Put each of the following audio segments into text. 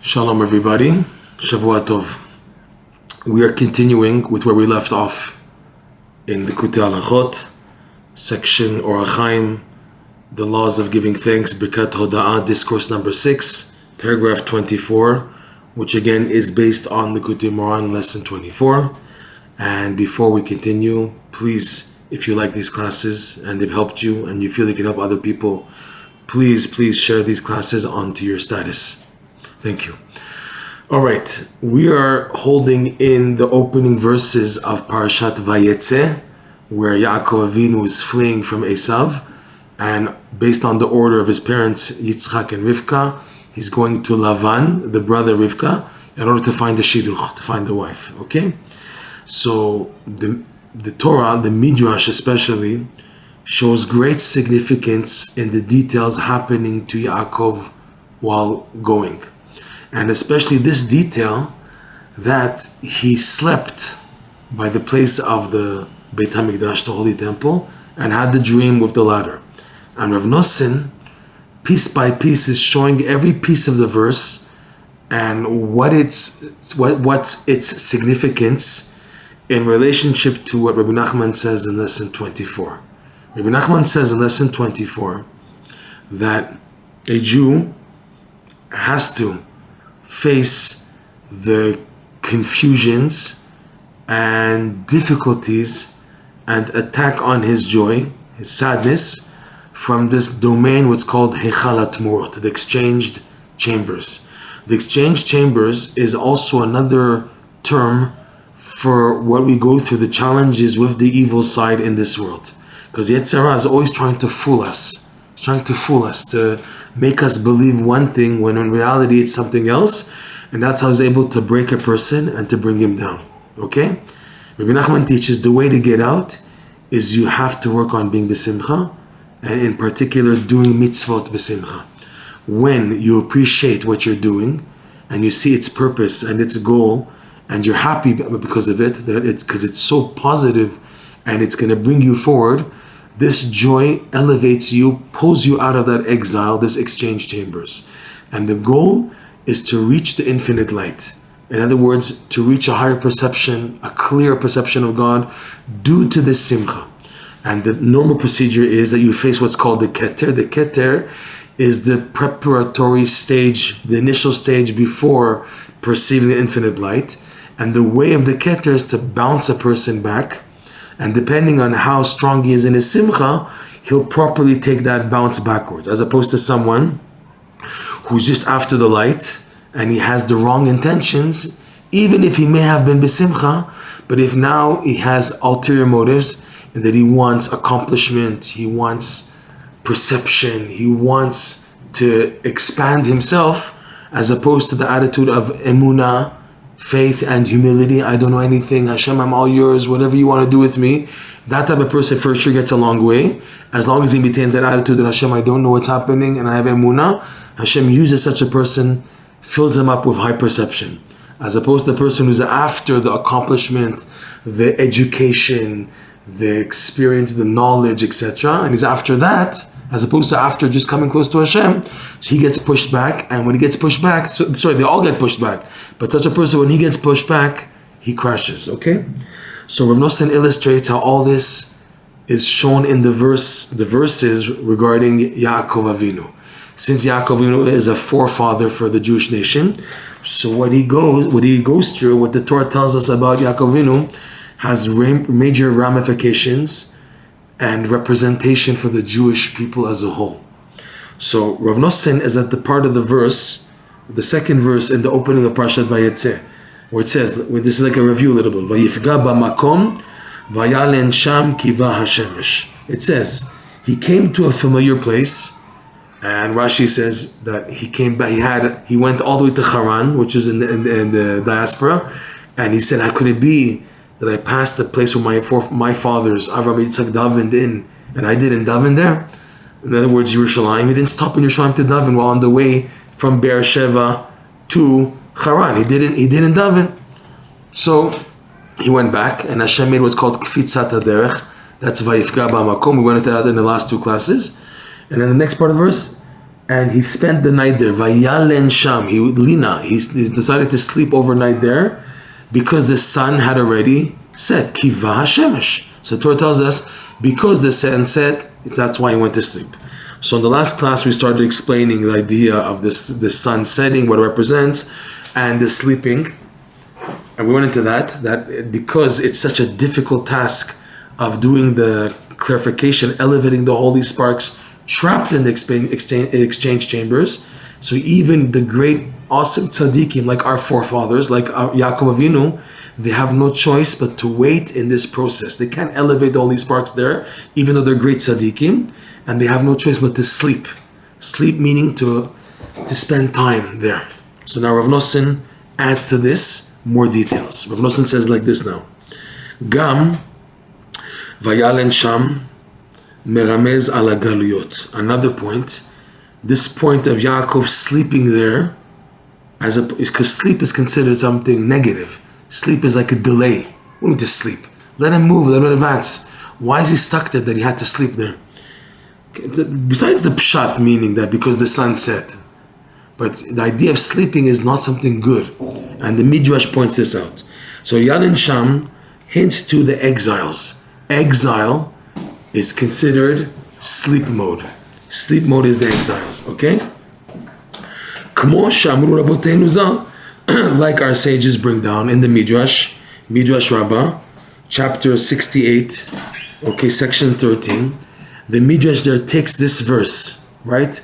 Shalom everybody, Shavua Tov. We are continuing with where we left off in Likutey Halakhot, section Orach Chaim, the laws of giving thanks, Birkat Hoda'ah, discourse number 6, paragraph 24, which again is based on Likutey Moharan, lesson 24. And before we continue, please, if you like these classes and they've helped you and you feel they can help other people, please share these classes onto your status. Thank you. All right, we are holding in the opening verses of Parashat Vayetze, where Yaakov Avinu is fleeing from Esav, and based on the order of his parents, Yitzchak and Rivka, he's going to Lavan, the brother Rivka, in order to find the shidduch, to find the wife. Okay, so the Torah, the Midrash especially, shows great significance in the details happening to Yaakov while going. And especially this detail that he slept by the place of the Beit HaMikdash, the Holy Temple, and had the dream with the ladder. And Rav Nosson, piece by piece, is showing every piece of the verse and what's its significance in relationship to what Rabbi Nachman says in lesson 24. Rabbi Nachman says in lesson 24 that a Jew has to face the confusions and difficulties and attack on his joy, his sadness, from this domain what's called Halakhot, the exchanged chambers. The exchanged chambers is also another term for what we go through, the challenges with the evil side in this world. Because Yetzer Hara is always trying to fool us. It's trying to fool us, to make us believe one thing when in reality it's something else, and that's how he's able to break a person and to bring him down. Okay? Rabbi Nachman teaches the way to get out is you have to work on being besimcha, and in particular doing mitzvot besimcha. When you appreciate what you're doing and you see its purpose and its goal, and you're happy because of it, that it's because it's so positive and it's going to bring you forward, this joy elevates you, pulls you out of that exile, this exchange chambers. And the goal is to reach the infinite light. In other words, to reach a higher perception, a clear perception of God due to this simcha. And the normal procedure is that you face what's called the keter. The keter is the preparatory stage, the initial stage before perceiving the infinite light. And the way of the keter is to bounce a person back. And depending on how strong he is in his simcha, he'll properly take that bounce backwards, as opposed to someone who's just after the light and he has the wrong intentions, even if he may have been besimcha, but if now he has ulterior motives and that he wants accomplishment, he wants perception, he wants to expand himself, as opposed to the attitude of emunah, faith and humility. I don't know anything. Hashem, I'm all yours. Whatever you want to do with me. That type of person for sure gets a long way. As long as he maintains that attitude that Hashem, I don't know what's happening and I have emunah. Hashem uses such a person, fills him up with high perception. As opposed to the person who's after the accomplishment, the education, the experience, the knowledge, etc. And he's after that, as opposed to after just coming close to Hashem, he gets pushed back. And when he gets pushed back, they all get pushed back. But such a person, when he gets pushed back, he crashes, okay? So Rav Nosson illustrates how all this is shown in the verses regarding Yaakov Avinu. Since Yaakov Avinu is a forefather for the Jewish nation, so what he goes through, what the Torah tells us about Yaakov Avinu, has major ramifications and representation for the Jewish people as a whole. So Rav Nosson is at the part of the verse, the second verse in the opening of Parashat Vayetze, where it says, this is like a review a little bit, Vayifga b'makom vayalen sham kiva hashemesh. It says, he came to a familiar place, and Rashi says that he came back, he went all the way to Haran, which is in the diaspora, and he said, how could it be that I passed the place where my fathers, Avram, Yitzchak, davened in, and I didn't daven there? In other words, Yerushalayim, he didn't stop in Yerushalayim to daven while on the way from Beersheba to Haran. He didn't daven. So he went back, and Hashem made what's called Kfitzat HaDerech. That's Vayifga b'makom. We went into that in the last two classes. And then the next part of the verse, and he spent the night there. Vayalen sham. He decided to sleep overnight there because the sun had already set. Kiva hashemesh. So the Torah tells us because the sun set, that's why he went to sleep. So in the last class we started explaining the idea of the sun setting, what it represents, and the sleeping. And we went into that because it's such a difficult task of doing the clarification, elevating the holy sparks trapped in the exchange chambers. So even the great, awesome tzaddikim, like our forefathers, like Yaakov Avinu, they have no choice but to wait in this process. They can't elevate the holy sparks there, even though they're great tzaddikim, and they have no choice but to sleep. Sleep meaning to spend time there. So now Rav Nosson adds to this more details. Rav Nosson says like this now. Gam vayalen sham meramez ala galuyot. Another point, this point of Yaakov sleeping there, because sleep is considered something negative. Sleep is like a delay. We need to sleep. Let him move, let him advance. Why is he stuck there that he had to sleep there? Besides the pshat, meaning that because the sun set. But the idea of sleeping is not something good. And the Midrash points this out. So Yalin Sham hints to the exiles. Exile is considered sleep mode. Sleep mode is the exiles, okay? Like our sages bring down in the Midrash Rabbah, chapter 68, okay, section 13. The Midrash there takes this verse, right?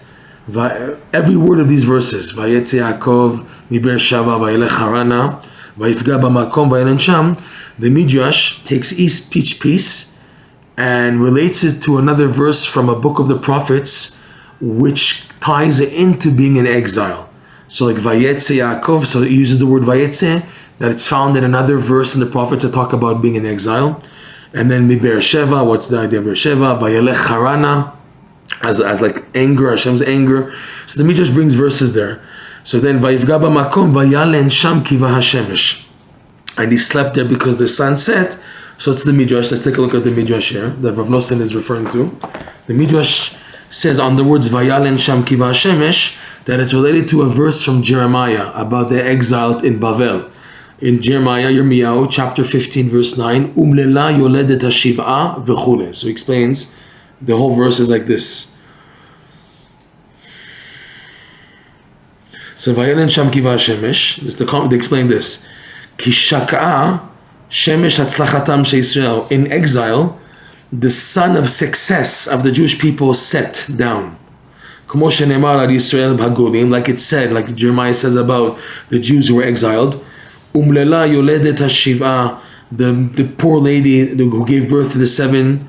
Every word of these verses, Vayetze Yaakov, Miber Shava, Vayelech Harana, Vayifga Bamakom, Vayelen Sham, the Midrash takes each piece and relates it to another verse from a book of the prophets, which ties it into being in exile. So like Vayetze Yaakov, so it uses the word Vayetze, that it's found in another verse in the prophets that talk about being in exile. And then Miber Sheva, what's the idea of Be'er Sheva? Vayelech Harana, as like anger, Hashem's anger. So the Midrash brings verses there. So then Vayifga b'makom vayalen sham kiva hashemesh, and he slept there because the sun set. So it's the Midrash. Let's take a look at the Midrash here that Rav Nosson is referring to. The Midrash says on the words vayalen sham kiva hashemesh that it's related to a verse from Jeremiah about the exiled in Bavel. In Jeremiah, Yirmiyahu, chapter 15, verse 9, Umlela yoledet hashiv'a v'chule. So he explains, the whole verse is like this. So Vayelen Sham Kiva Shemesh, they explain this. Ki shak'a shemesh hatzlachatam she'Yisrael. In exile, the sun of success of the Jewish people set down. K'mo shenemar al Yisrael b'hagolim, like it said, like Jeremiah says about the Jews who were exiled. Umlela yoledet hashiv'a, the poor lady who gave birth to the seven,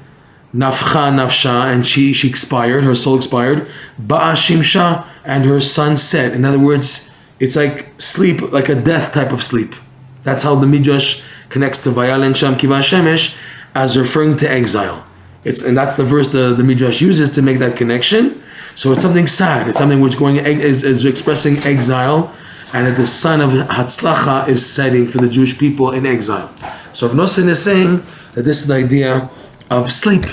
nafcha nafsha, and she expired, her soul expired. Ba'a shimsha, and her son set. In other words, it's like sleep, like a death type of sleep. That's how the Midrash connects to Vayalen Sham Kiva Shemesh as referring to exile. And that's the verse the Midrash uses to make that connection. So it's something sad. It's something which is expressing exile, and that the sun of Hatzlacha is setting for the Jewish people in exile. So Rav Nosson is saying that this is the idea of sleep.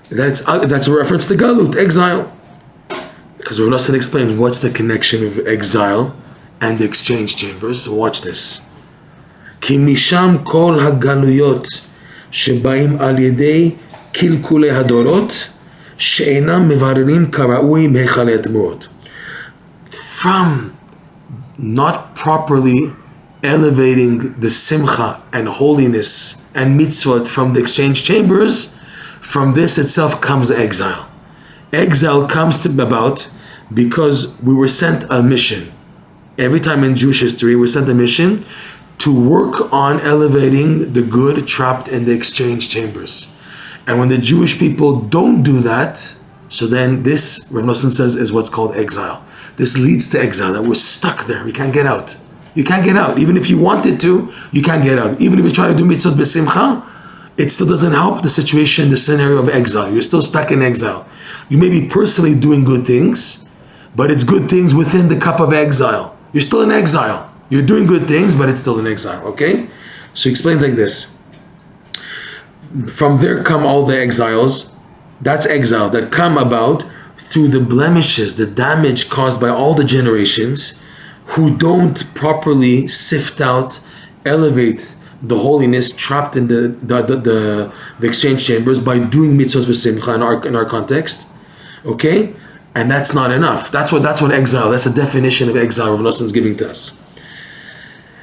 That's a reference to Galut, exile. Because Rav Nosson explains what's the connection of exile and the exchange chambers. So watch this. Ki misham kol hagaluyot shebaim al yedei kilkulei hadorot she'enam mevarerim karaui mechalei atmurot. From not properly elevating the simcha and holiness and mitzvot from the exchange chambers, from this itself comes exile. Exile comes about because we were sent a mission. Every time in Jewish history, we're sent a mission to work on elevating the good trapped in the exchange chambers. And when the Jewish people don't do that, so then this, Rav Nosson says, is what's called exile. This leads to exile, that we're stuck there. We can't get out. You can't get out. Even if you wanted to, you can't get out. Even if you try to do mitzvot b'simcha, it still doesn't help the situation, the scenario of exile. You're still stuck in exile. You may be personally doing good things, but it's good things within the cup of exile. You're still in exile. You're doing good things, but it's still in exile, okay? So he explains like this. From there come all the exiles. That's exile that come about through the blemishes, the damage caused by all the generations who don't properly sift out, elevate the holiness trapped in the exchange chambers by doing mitzvot v'simcha in our context, okay? And that's not enough. That's what exile. That's the definition of exile Rav Nosson is giving to us.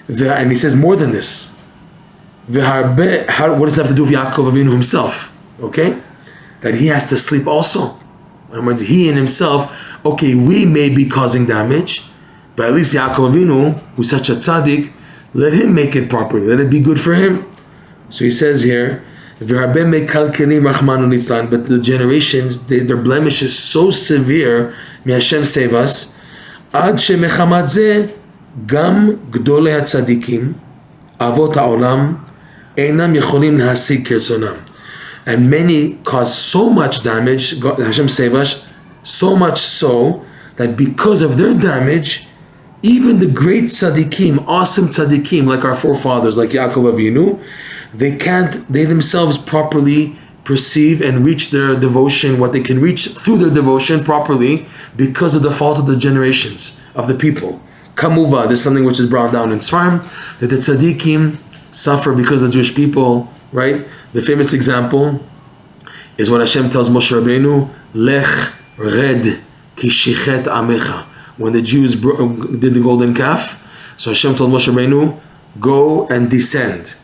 And he says more than this. What does that have to do with Yaakov Avinu himself? Okay, that he has to sleep also. In other words, he in himself. Okay, we may be causing damage, but at least Yaakov Avinu, who's such a tzaddik, let him make it properly. Let it be good for him. So he says here, but the generations, their blemish is so severe. May Hashem save us. Ad shemechamad zeh gam gdolei hatzadikim avot haolam einam yecholim lahasig kertzonam. And many cause so much damage. God, Hashem save us. So much so that because of their damage, even the great tzaddikim, awesome tzaddikim, like our forefathers, like Yaakov Avinu, they themselves properly perceive and reach their devotion, what they can reach through their devotion properly because of the fault of the generations of the people. Kamuva, this is something which is brought down in Sfarim, that the tzaddikim suffer because of the Jewish people, right? The famous example is what Hashem tells Moshe Rabbeinu, Lech red ki shichet amecha. When the Jews did the golden calf, so Hashem told Moshe Rabbeinu, go and descend.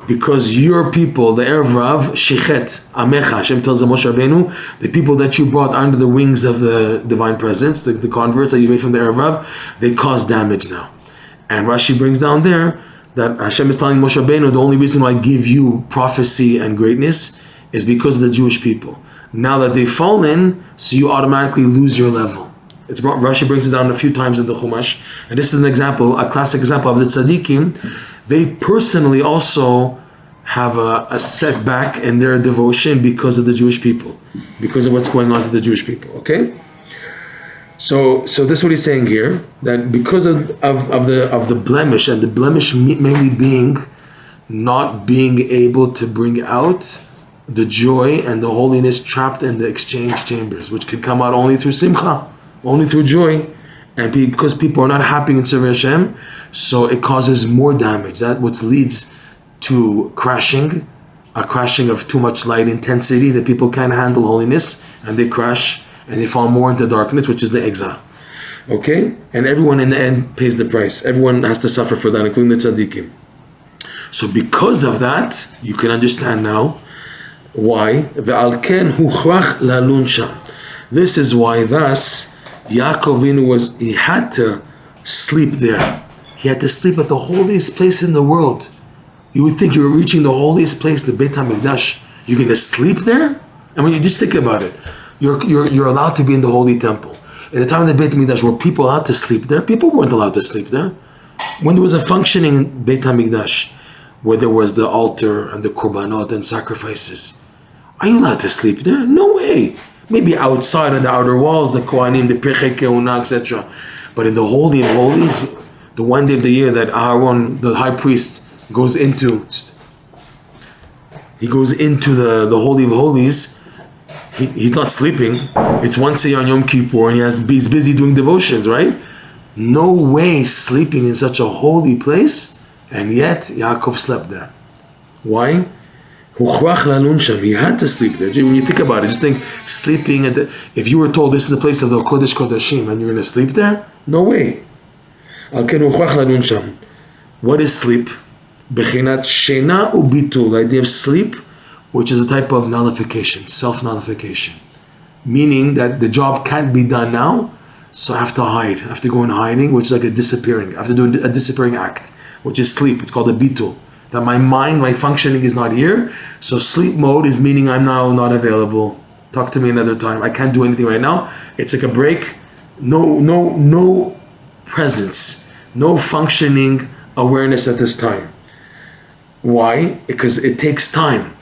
Because your people, the Erev Rav, shichet amecha, Hashem tells Moshe Rabbeinu, the people that you brought under the wings of the divine presence, the converts that you made from the Erev Rav, they cause damage now. And Rashi brings down there that Hashem is telling Moshe Rabbeinu, the only reason why I give you prophecy and greatness is because of the Jewish people. Now that they've fallen, so you automatically lose your level. Rashi brings it down a few times in the Chumash, and this is an example, a classic example of the tzaddikim. They personally also have a setback in their devotion because of the Jewish people, because of what's going on to the Jewish people. Okay, so this is what he's saying here, that because of the blemish, and the blemish mainly being not being able to bring out the joy and the holiness trapped in the exchange chambers, which can come out only through simcha, only through joy, and because people are not happy in serving Hashem, so it causes more damage. That what leads to crashing, a crashing of too much light intensity, that people can't handle holiness, and they crash and they fall more into darkness, which is the exile. Okay, and everyone in the end pays the price. Everyone has to suffer for that, including the tzaddikim. So because of that, you can understand now why ve'al ken huchrach lalun sham. This is why thus Yaakov Avinu he had to sleep there. He had to sleep at the holiest place in the world. You would think you were reaching the holiest place, the Beit HaMikdash. You're going to sleep there? I mean, you just think about it. You're allowed to be in the holy temple. At the time of the Beit HaMikdash, were people allowed to sleep there? People weren't allowed to sleep there. When there was a functioning Beit HaMikdash, where there was the altar and the korbanot and sacrifices, are you allowed to sleep there? No way. Maybe outside on the outer walls, the Kohanim, the Pirchei Kehuna, etc. But in the Holy of Holies, the one day of the year that Aaron, the high priest, goes into the Holy of Holies, he's not sleeping. It's once a year on Yom Kippur, and he's busy doing devotions, right? No way sleeping in such a holy place, and yet Yaakov slept there. Why? He had to sleep there. When you think about it, just think sleeping if you were told this is the place of the Kodesh Kodashim and you're going to sleep there, no way. What is sleep? Bechinat shena ubitul, the idea of sleep, which is a type of nullification, self-nullification. Meaning that the job can't be done now, so I have to hide. I have to go in hiding, which is like a disappearing. I have to do a disappearing act, which is sleep. It's called a bitul. That my mind, my functioning is not here. So sleep mode is meaning I'm now not available. Talk to me another time. I can't do anything right now. It's like a break. No presence. No functioning awareness at this time. Why? Because it takes time.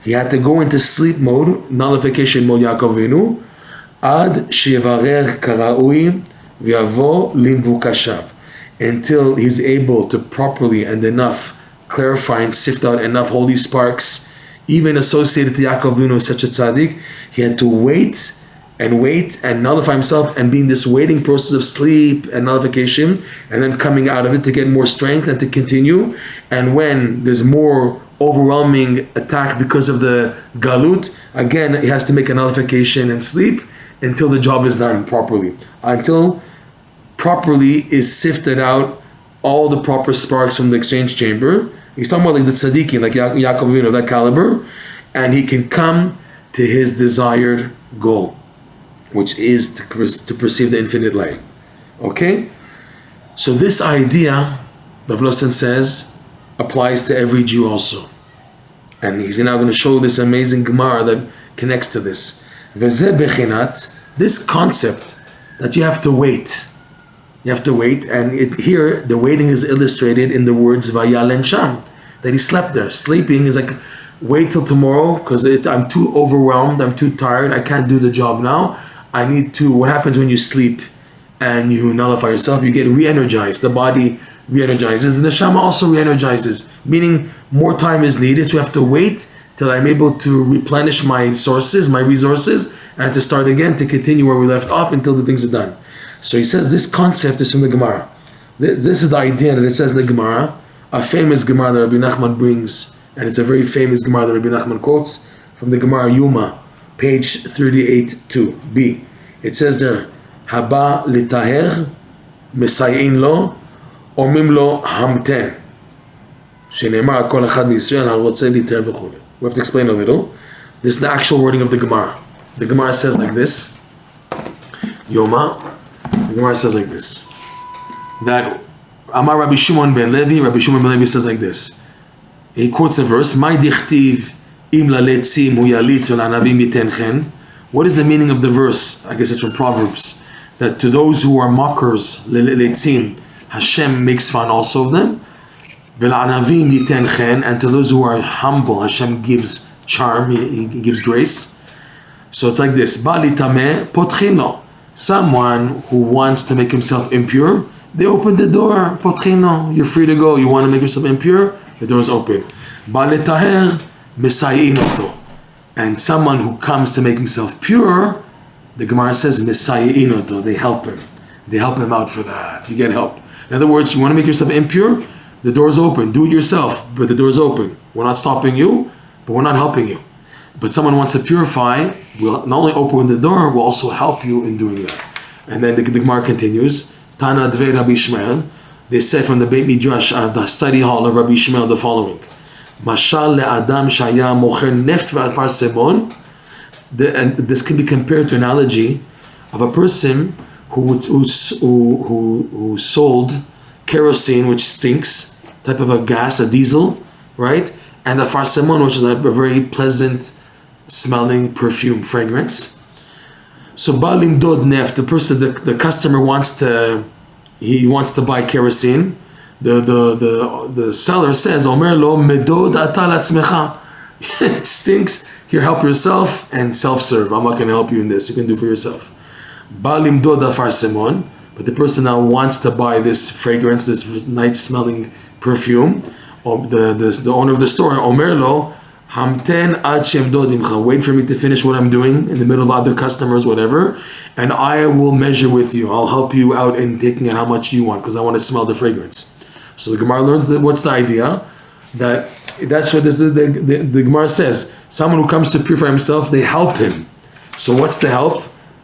He had to go into sleep mode, nullification mode, Yaakov Avinu, ad shevarer karaui v'yavo limvukashav, until he's able to properly and enough clarify and sift out enough holy sparks, even associated to Yaakov Avinu, such a tzaddik. He had to wait and wait and nullify himself and be in this waiting process of sleep and nullification, and then coming out of it to get more strength and to continue. And when there's more overwhelming attack because of the galut, again, he has to make a nullification and sleep until the job is done properly. Until properly is sifted out all the proper sparks from the exchange chamber. He's talking about like the tzaddikim, like Yaakov of that caliber, and he can come to his desired goal, which is to perceive the infinite light. Okay? So this idea, Rav Nosson says, applies to every Jew also. And he's now going to show this amazing Gemara that connects to this. V'zeh bechinat, this concept that you have to wait. You have to wait, and here the waiting is illustrated in the words Vayalen Sham, that he slept there. Sleeping is like, wait till tomorrow because I'm too overwhelmed, I'm too tired, I can't do the job now. I need to, what happens when you sleep and you nullify yourself? You get re-energized. The body re-energizes, and the neshama also re-energizes, meaning more time is needed, so you have to wait till I'm able to replenish my sources, my resources, and to start again, to continue where we left off until the things are done. So he says this concept is from the Gemara. This is the idea that it says in the Gemara, a famous Gemara that Rabbi Nachman brings, and it's a very famous Gemara that Rabbi Nachman quotes from the Gemara Yuma, page 38-2b. It says there, Haba litaher mesayin lo, omim lo hamten. Shenemar kol echad miYisrael harotze litaher v'chule. We have to explain a little. This is the actual wording of the Gemara. The Gemara says like this, Yoma. The Gemara says like this, that Amar Rabbi Shimon ben Levi says like this. He quotes a verse, Mai dichtiv im laletzim hu yalitz v'lanavim yitenchen. What is the meaning of the verse? I guess it's from Proverbs, that to those who are mockers, leletzim, Hashem makes fun also of them. V'lanavim yitenchen, and to those who are humble, Hashem gives charm, He gives grace. So it's like this, Bali tameh potchin lo. Someone who wants to make himself impure, they open the door, potchino, you're free to go. You want to make yourself impure? The door is open. Baletaher misayinoto. And someone who comes to make himself pure, the Gemara says misayinoto, they help him. They help him out for that. You get help. In other words, you want to make yourself impure? The door is open. Do it yourself, but the door is open. We're not stopping you, but we're not helping you. But someone wants to purify, we'll not only open the door, we'll also help you in doing that. And then the Gemara continues, Tana Dvei Rabbi Shmuel, they said from the Beit Midrash of the study hall of Rabbi Shmuel the following, Mashal le'adam shaya mocher neft ve'alfar sebon. And this can be compared to an analogy of a person who sold kerosene, which stinks, type of a gas, a diesel, right? And a farsemon, which is a very pleasant smelling perfume, fragrance. So balim dod neft, the person, the customer wants to buy kerosene. The seller says, Omer lo medod atal atzmecha. It stinks. Here, help yourself and self-serve. I'm not going to help you in this. You can do for yourself. Balim dod farsemon, but the person now wants to buy this fragrance, this nice smelling perfume. The owner of the store, Omer lo, hamten ad shem dodimcha. Wait for me to finish what I'm doing in the middle of other customers, whatever, and I will measure with you. I'll help you out in taking out how much you want because I want to smell the fragrance. So the Gemara learns that what's the idea? That's what the Gemara says. Someone who comes to purify himself, they help him. So what's the help?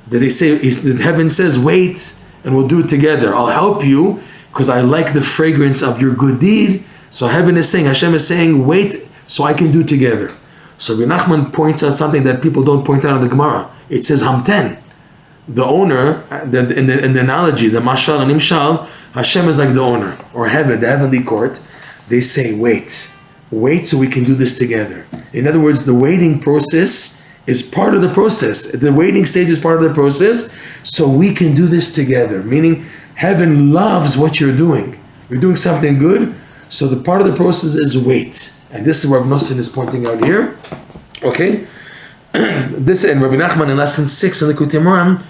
That they say, the heaven says, wait, and we'll do it together. I'll help you because I like the fragrance of your good deed. So heaven is saying, Hashem is saying, wait, so I can do together. So Rabbi Nachman points out something that people don't point out in the Gemara. It says hamten. The owner, in the analogy, the mashal and imshal, Hashem is like the owner, or heaven, the heavenly court. They say, wait so we can do this together. In other words, the waiting process is part of the process. The waiting stage is part of the process, so we can do this together. Meaning, heaven loves what you're doing. You're doing something good, so the part of the process is wait. And this is what Rav Nosson is pointing out here. Okay? This, and Rabbi Nachman in lesson 6 in the Likutey Moharan,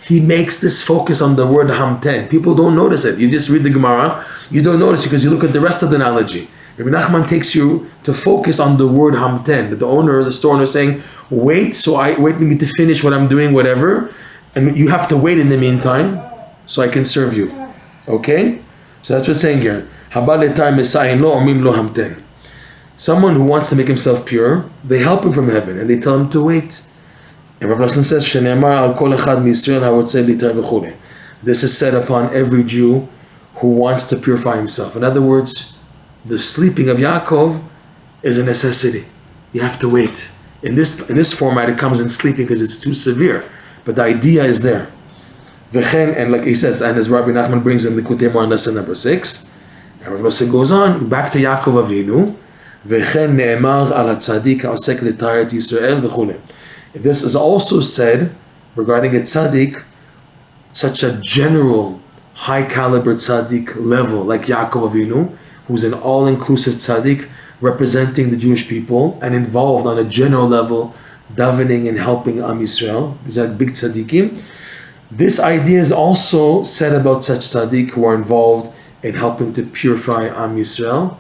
he makes this focus on the word hamten. People don't notice it. You just read the Gemara, you don't notice it because you look at the rest of the analogy. Rabbi Nachman takes you to focus on the word hamten, that the owner, the store owner is saying, wait me to finish what I'm doing, whatever, and you have to wait in the meantime, so I can serve you. Okay? So that's what's saying here. Someone who wants to make himself pure, they help him from heaven, and they tell him to wait. And Rav Nosson says, this is said upon every Jew who wants to purify himself. In other words, the sleeping of Yaakov is a necessity. You have to wait. In this format, it comes in sleeping because it's too severe. But the idea is there. And like he says, and as Rabbi Nachman brings in Likutey Moharan lesson number 6, and Rav Nosson goes on, back to Yaakov Avinu, this is also said regarding a tzaddik, such a general, high caliber tzaddik level, like Yaakov Avinu, who's an all-inclusive tzaddik, representing the Jewish people, and involved on a general level, davening and helping Am Yisrael. These are big tzaddikim. This idea is also said about such tzaddik who are involved in helping to purify Am Yisrael,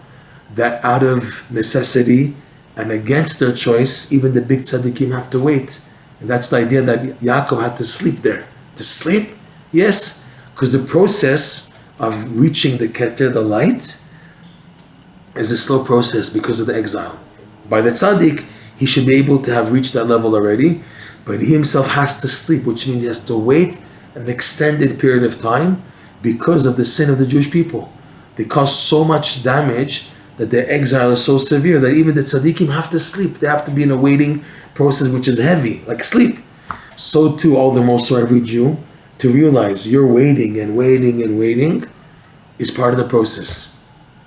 that out of necessity and against their choice, even the big tzaddikim have to wait. And that's the idea that Yaakov had to sleep there. To sleep? Yes, because the process of reaching the Keter, the light, is a slow process because of the exile. By the tzaddik, he should be able to have reached that level already, but he himself has to sleep, which means he has to wait an extended period of time because of the sin of the Jewish people. They cause so much damage that their exile is so severe that even the tzaddikim have to sleep. They have to be in a waiting process which is heavy, like sleep. So too, all the more so every Jew, to realize you're waiting and waiting and waiting is part of the process.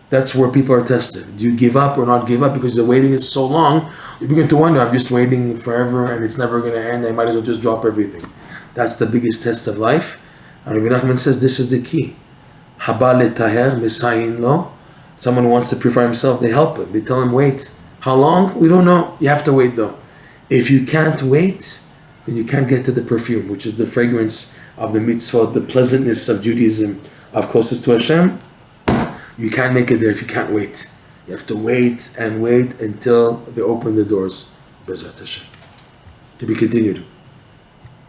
That's where people are tested. Do you give up or not give up? Because the waiting is so long, you begin to wonder, I'm just waiting forever and it's never going to end. I might as well just drop everything. That's the biggest test of life. And Rabbi Nachman says this is the key. Haba letaher mesayin lo. Someone who wants to purify himself, they help him. They tell him, wait. How long? We don't know. You have to wait though. If you can't wait, then you can't get to the perfume, which is the fragrance of the mitzvot, the pleasantness of Judaism, of closest to Hashem. You can't make it there if you can't wait. You have to wait and wait until they open the doors. Bezrat Hashem. To be continued.